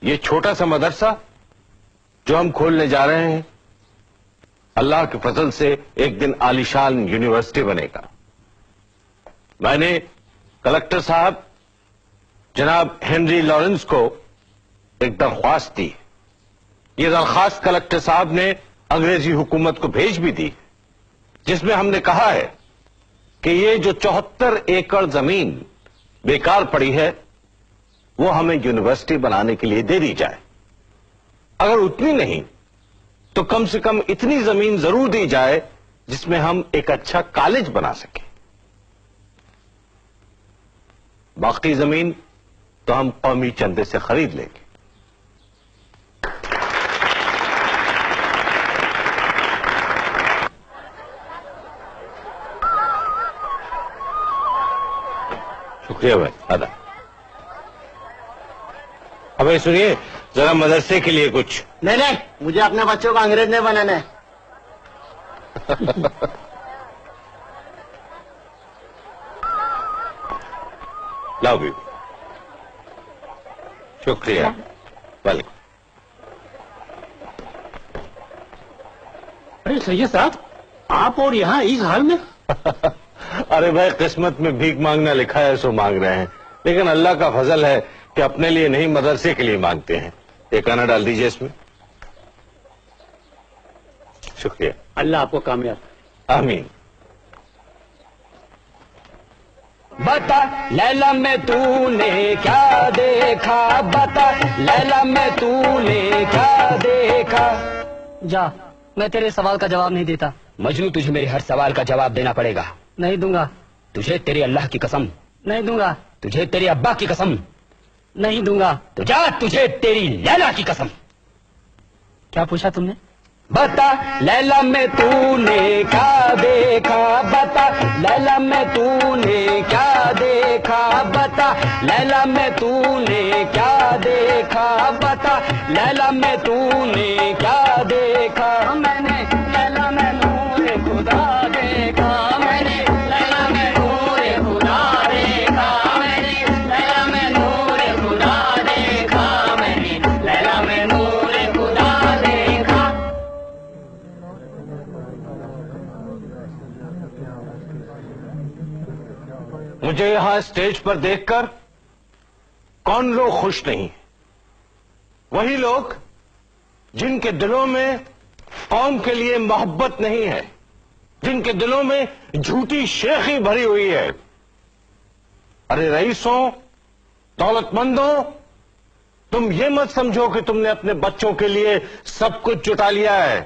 یہ چھوٹا سا مدرسہ جو ہم کھولنے جا رہے ہیں اللہ کے فضل سے ایک دن عالیشان یونیورسٹی بنے گا. میں نے کلکٹر صاحب جناب ہنری لارنس کو ایک درخواست دی. یہ درخواست کلکٹر صاحب نے انگریزی حکومت کو بھیج بھی دی، جس میں ہم نے کہا ہے کہ یہ جو 74 ایکڑ زمین بیکار پڑی ہے وہ ہمیں یونیورسٹی بنانے کے لیے دے دی جائے. اگر اتنی نہیں تو کم سے کم اتنی زمین ضرور دی جائے جس میں ہم ایک اچھا کالج بنا سکیں. باقی زمین تو ہم قومی چندے سے خرید لیں گے. شکریہ بھائی. ادا. اب سنیے ذرا مدرسے کے لیے کچھ. نہیں مجھے اپنے بچوں کو انگریز نہیں بنانا ہے. لاؤ بھی. شکریہ. ویلکم. ارے سید صاحب آپ اور یہاں اس حال میں؟ ارے بھائی قسمت میں بھیک مانگنا لکھا ہے سو مانگ رہے ہیں، لیکن اللہ کا فضل ہے کہ اپنے لیے نہیں مدرسے کے لیے مانگتے ہیں. ایک آنا ڈال دیجئے اس میں. شکریہ. اللہ آپ کو کامیاب. آمین. بتا لیلا میں تو نے کیا دیکھا، بتا لیلا میں تو نے کیا دیکھا. جا، میں تیرے سوال کا جواب نہیں دیتا. مجنو تجھے میرے ہر سوال کا جواب دینا پڑے گا. نہیں دوں گا. تجھے تیرے اللہ کی قسم. نہیں دوں گا. تجھے تیرے ابا کی قسم. نہیں دوں گا. تو جا، تجھے تیری لیلا کی قسم. کیا پوچھا تم نے؟ بتا لیلا میں تو نے کیا دیکھا، بتا لیلا میں تو نے کیا دیکھا، بتا لیلا میں تو نے کیا دیکھا، بتا لیلا میں تو نے کیا دیکھا. میں نے لیلا میں نور خدا دیکھا، میں نے لیلا میں نور خدا دیکھا، میں نے لیلا میں نور خدا دیکھا، میں نے لیلا میں نور خدا دیکھا. مجھے یہاں اسٹیج پر دیکھ کر کون لوگ خوش نہیں؟ وہی لوگ جن کے دلوں میں قوم کے لیے محبت نہیں ہے، جن کے دلوں میں جھوٹی شیخی بھری ہوئی ہے. ارے رئیسوں، دولت مندوں، تم یہ مت سمجھو کہ تم نے اپنے بچوں کے لیے سب کچھ جٹا لیا ہے.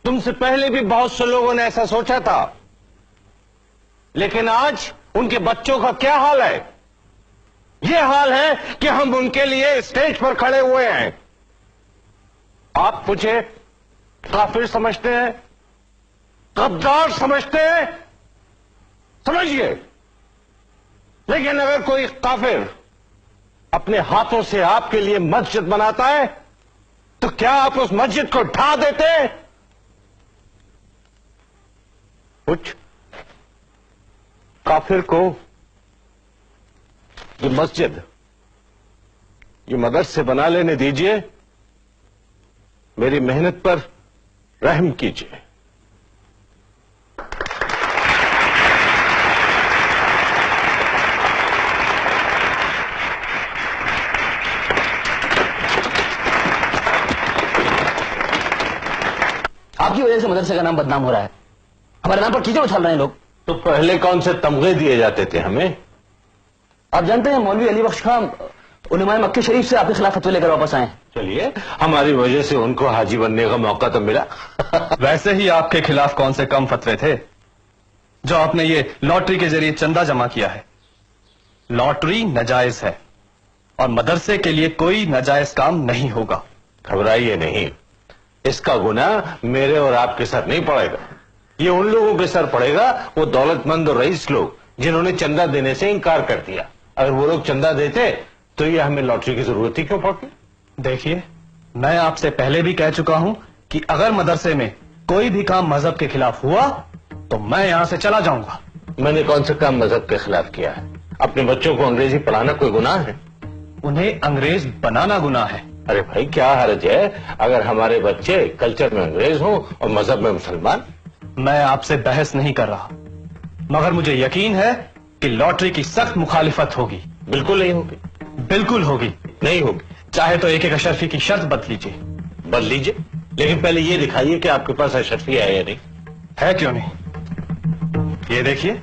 تم سے پہلے بھی بہت سے لوگوں نے ایسا سوچا تھا، لیکن آج ان کے بچوں کا کیا حال ہے؟ یہ حال ہے کہ ہم ان کے لیے اسٹیج پر کھڑے ہوئے ہیں. آپ مجھے کافر سمجھتے ہیں، غدار سمجھتے ہیں، سمجھیے، لیکن اگر کوئی کافر اپنے ہاتھوں سے آپ کے لیے مسجد بناتا ہے تو کیا آپ اس مسجد کو ڈھا دیتے؟ کچھ کافر کو یہ مسجد، یہ مدرسے بنا لینے دیجئے. میری محنت پر رحم کیجئے. آپ کی وجہ سے مدرسے کا نام بدنام ہو رہا ہے. ہمارے نام پر کیچڑ اچھال رہے ہیں لوگ. تو پہلے کون سے تمغے دیے جاتے تھے ہمیں؟ آپ جانتے ہیں مولوی علی بخش خان علماء مکہ شریف سے آپ کے خلاف فتوی لے کر واپس آئے. چلیے، ہماری وجہ سے ان کو حاجی بننے کا موقع تو ملا. ویسے ہی آپ کے خلاف کون سے کم فتوے تھے جو آپ نے یہ لاٹری کے ذریعے چندہ جمع کیا ہے. لاٹری ناجائز ہے اور مدرسے کے لیے کوئی ناجائز کام نہیں ہوگا. گھبرائیے نہیں، اس کا گناہ میرے اور آپ کے سر نہیں پڑے گا. یہ ان لوگوں کے سر پڑے گا، وہ دولت مند اور رئیس لوگ جنہوں نے چندہ دینے سے انکار کر دیا. اگر وہ لوگ چندہ دیتے تو یہ ہمیں لاٹری کی ضرورت ہی کیوں پڑتی؟ دیکھیے، میں آپ سے پہلے بھی کہہ چکا ہوں کہ اگر مدرسے میں کوئی بھی کام مذہب کے خلاف ہوا تو میں یہاں سے چلا جاؤں گا. میں نے کون سا کام مذہب کے خلاف کیا ہے؟ اپنے بچوں کو انگریزی پڑھانا کوئی گناہ ہے؟ انہیں انگریز بنانا گناہ ہے. ارے بھائی کیا حرج ہے اگر ہمارے بچے کلچر میں انگریز ہوں اور مذہب میں مسلمان؟ میں آپ سے بحث نہیں کر رہا، مگر مجھے یقین ہے کہ لاٹری کی سخت مخالفت ہوگی. بالکل نہیں ہوگی. بالکل ہوگی. نہیں ہوگی. چاہے تو ایک اشرفی کی شرط بدل لیجیے. بدل لیجیے، لیکن پہلے یہ دکھائیے کہ آپ کے پاس اشرفی ہے یا نہیں. ہے کیوں نہیں؟ یہ دیکھیے.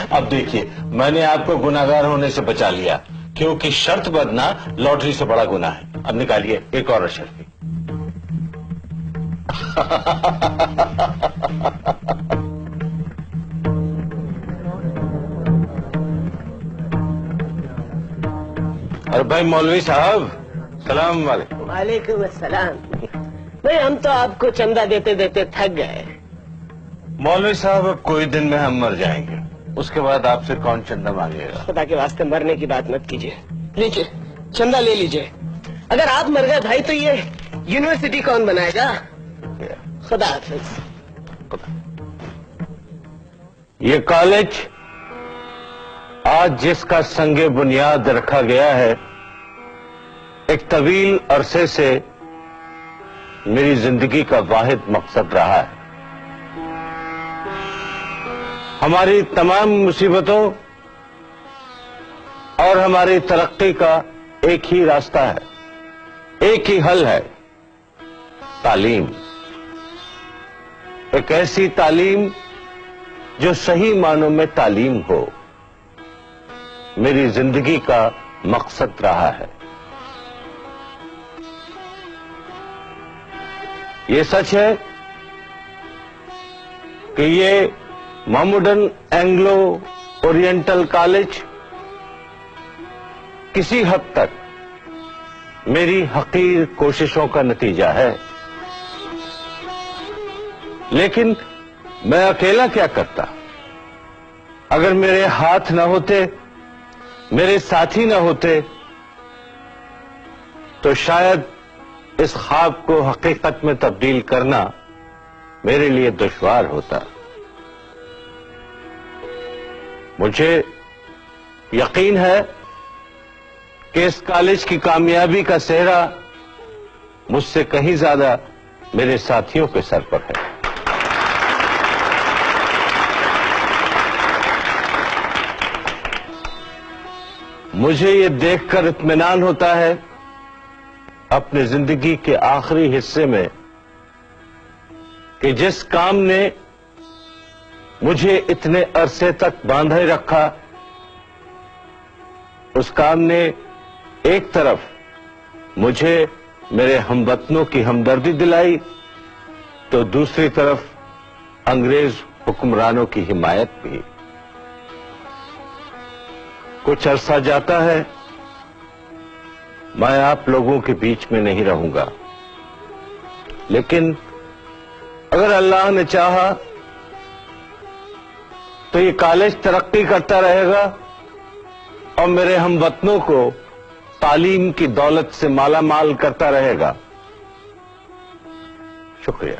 اب دیکھیے، میں نے آپ کو گناہگار ہونے سے بچا لیا، کیونکہ شرط بدنا لاٹری سے بڑا گناہ ہے. اب نکالیے ایک اور اشرفی. اور بھائی مولوی صاحب السلام علیکم. وعلیکم السلام. بھائی ہم تو آپ کو چندہ دیتے دیتے تھک گئے. مولوی صاحب اب کوئی دن میں ہم مر جائیں گے، اس کے بعد آپ سے کون چندہ مانگے گا؟ خدا کے واسطے مرنے کی بات مت کیجیے. لیجیے چندہ لے لیجیے. اگر آپ مر گئے بھائی تو یہ یونیورسٹی کون بنائے گا؟ خدا حافظ. یہ کالج آج جس کا سنگ بنیاد رکھا گیا ہے، ایک طویل عرصے سے میری زندگی کا واحد مقصد رہا ہے. ہماری تمام مصیبتوں اور ہماری ترقی کا ایک ہی راستہ ہے، ایک ہی حل ہے: تعلیم. ایک ایسی تعلیم جو صحیح معنوں میں تعلیم ہو، میری زندگی کا مقصد رہا ہے. یہ سچ ہے کہ یہ محموڈن اینگلو اورینٹل کالج کسی حد تک میری حقیر کوششوں کا نتیجہ ہے، لیکن میں اکیلا کیا کرتا؟ اگر میرے ہاتھ نہ ہوتے، میرے ساتھی نہ ہوتے، تو شاید اس خواب کو حقیقت میں تبدیل کرنا میرے لیے دشوار ہوتا. مجھے یقین ہے کہ اس کالج کی کامیابی کا سہرا مجھ سے کہیں زیادہ میرے ساتھیوں کے سر پر ہے. مجھے یہ دیکھ کر اطمینان ہوتا ہے اپنی زندگی کے آخری حصے میں کہ جس کام نے مجھے اتنے عرصے تک باندھے رکھا، اس کام نے ایک طرف مجھے میرے ہم وطنوں کی ہمدردی دلائی، تو دوسری طرف انگریز حکمرانوں کی حمایت بھی. کچھ عرصہ جاتا ہے، میں آپ لوگوں کے بیچ میں نہیں رہوں گا، لیکن اگر اللہ نے چاہا تو یہ کالج ترقی کرتا رہے گا اور میرے ہم وطنوں کو تعلیم کی دولت سے مالا مال کرتا رہے گا. شکریہ.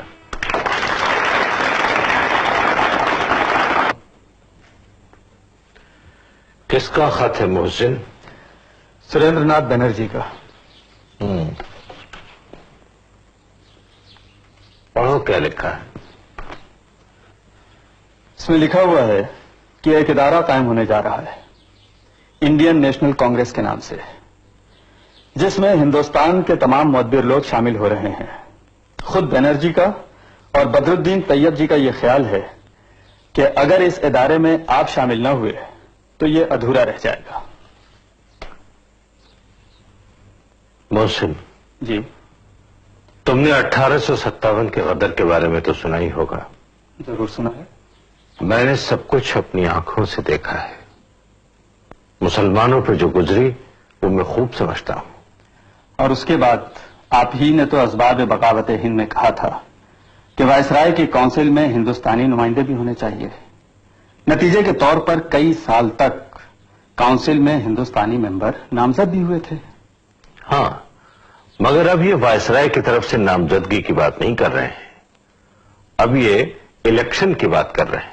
کس کا خط ہے محسن؟ سریندر ناتھ بنرجی کا. پڑھو کیا لکھا ہے. اس میں لکھا ہوا ہے کہ ایک ادارہ قائم ہونے جا رہا ہے انڈین نیشنل کانگریس کے نام سے، جس میں ہندوستان کے تمام معتبر لوگ شامل ہو رہے ہیں. خود بنرجی کا اور بدر الدین طیب جی کا یہ خیال ہے کہ اگر اس ادارے میں آپ شامل نہ ہوئے تو یہ ادھورا رہ جائے گا. محسن جی. تم نے 1857 کے غدر کے بارے میں تو سنا ہی ہوگا. ضرور سنا ہے. میں نے سب کچھ اپنی آنکھوں سے دیکھا ہے. مسلمانوں پہ جو گزری وہ میں خوب سمجھتا ہوں. اور اس کے بعد آپ ہی نے تو اسباب بغاوت ہند میں کہا تھا کہ وائسرائے کی کونسل میں ہندوستانی نمائندے بھی ہونے چاہیے. نتیجے کے طور پر کئی سال تک کونسل میں ہندوستانی ممبر نامزد بھی ہوئے تھے. ہاں، مگر اب یہ وائسرائے کی طرف سے نامزدگی کی بات نہیں کر رہے ہیں، اب یہ الیکشن کی بات کر رہے ہیں.